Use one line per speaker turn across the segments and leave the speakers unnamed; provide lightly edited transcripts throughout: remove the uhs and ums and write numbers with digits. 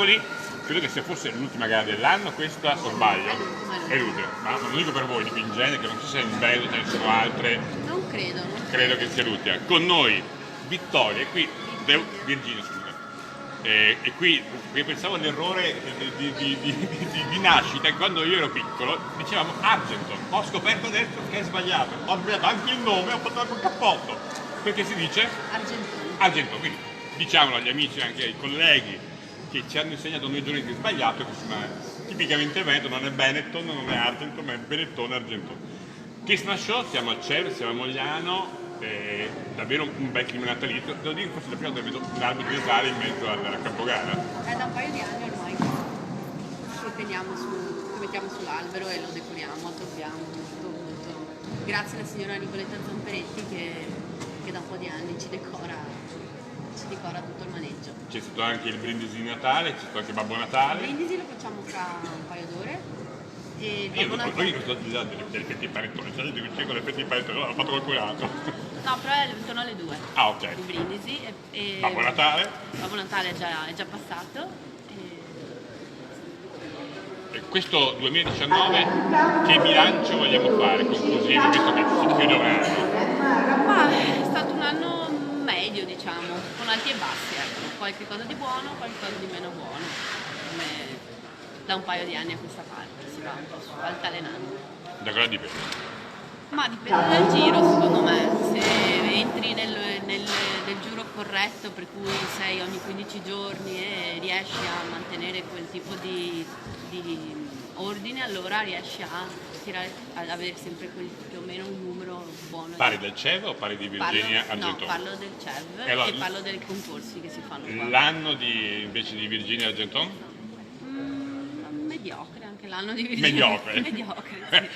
Napoli, credo che sia forse l'ultima gara dell'anno questa, o sbaglio? È l'ultima, ma non dico per voi, dico in genere, che non so se è in bello, ce ne sono altre.
Non credo.
Credo che sia l'ultima. Con noi Vittoria, e qui Virginia, scusa. E qui pensavo all'errore di nascita, che quando io ero piccolo dicevamo Argenton, ho scoperto adesso che è sbagliato, ho sbagliato anche il nome, ho fatto anche un cappotto, perché si dice Argenton, quindi diciamolo agli amici, anche ai colleghi che ci hanno insegnato noi giorni che è sbagliato, che insomma tipicamente Veneto non è Benetton, non è Argenton, ma è Benetton Argenton. Christmas Show, siamo a Cervia, siamo a Mogliano, davvero un bel clima natalizio, devo dire che forse la prima volta vedo un albero di Natale in mezzo al campogara.
È da un paio di anni ormai lo mettiamo sull'albero e lo decoriamo, addobbiamo tutto. Grazie alla signora Nicoletta Zamperetti che da un po' di anni ci decora tutto il maneggio.
C'è stato anche il brindisi di Natale, c'è stato anche Babbo Natale.
Il brindisi lo facciamo fra un paio d'ore. E
Io
Babbo
non
Natale...
so delle fette di panettone, c'è gente che dice con le fette di panettone, l'ha fatto qualcun altro.
No, però sono alle 2.
Ah, ok.
Il brindisi e
Babbo Natale.
Babbo Natale è già passato.
E questo 2019 che bilancio vogliamo fare, conclusivo, visto che si chiude un anno?
Ma è stato un anno medio, diciamo, con alti e bassi, ecco. Qualche cosa di buono, qualche cosa di meno buono. Come da un paio di anni a questa parte si va un po' altalenando.
Da cosa dipende?
Ma dipende dal giro, secondo me. Se entri nel giro corretto, per cui sei ogni 15 giorni e riesci a mantenere quel tipo di ordine, allora riesci ad avere sempre più o meno un numero buono.
Parli del CEV o parli di Virginia Argenton?
No, parlo del CEV
allora,
e parlo dei concorsi che si fanno qua.
L'anno invece di Virginia Argenton?
Mediocre anche l'anno di Virginia. Mediocre,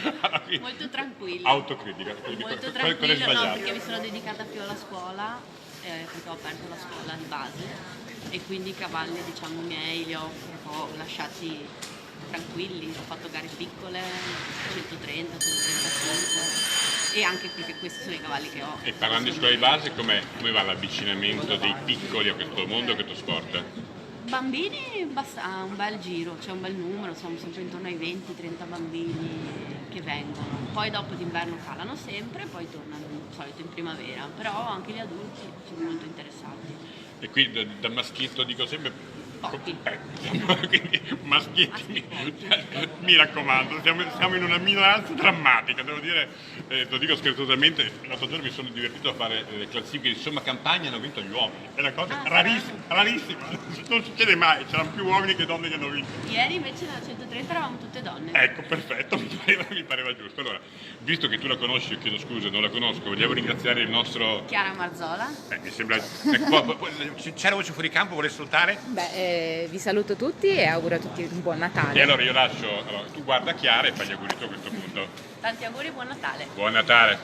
sì. Molto tranquillo.
Autocritica.
Molto tranquillo, no, perché mi sono dedicata più alla scuola, perché ho aperto la scuola di base e quindi i cavalli, diciamo, miei li ho un po' lasciati tranquilli, ho fatto gare piccole, 130, 135 e anche perché questi sono i cavalli che ho.
E parlando di scuola di base, come va l'avvicinamento dei piccoli a questo mondo, a questo sport?
Bambini, un bel giro, c'è un bel numero, siamo sempre intorno ai 20-30 bambini che vengono. Poi dopo d'inverno calano sempre, poi tornano di solito in primavera, però anche gli adulti sono molto interessati.
E qui da maschietto dico sempre
Pochi.
Quindi maschietti, mi raccomando, siamo in una minoranza drammatica, devo dire, lo dico scherzosamente, l'altro giorno mi sono divertito a fare le classifiche di somma campagna e hanno vinto gli uomini, è una cosa rarissima, non succede mai, c'erano più uomini che donne che hanno vinto.
Ieri invece nella 130 eravamo tutte donne.
Ecco, perfetto, mi pareva giusto. Allora, visto che tu la conosci, io chiedo scusa, non la conosco, vogliamo ringraziare il nostro...
Chiara Marzola.
Mi sembra... c'è la voce fuori campo, vuole salutare?
Vi saluto tutti e auguro a tutti un buon Natale.
E allora io lascio, tu guarda Chiara e fai gli auguri tu a questo punto.
Tanti auguri e buon Natale.
Buon Natale.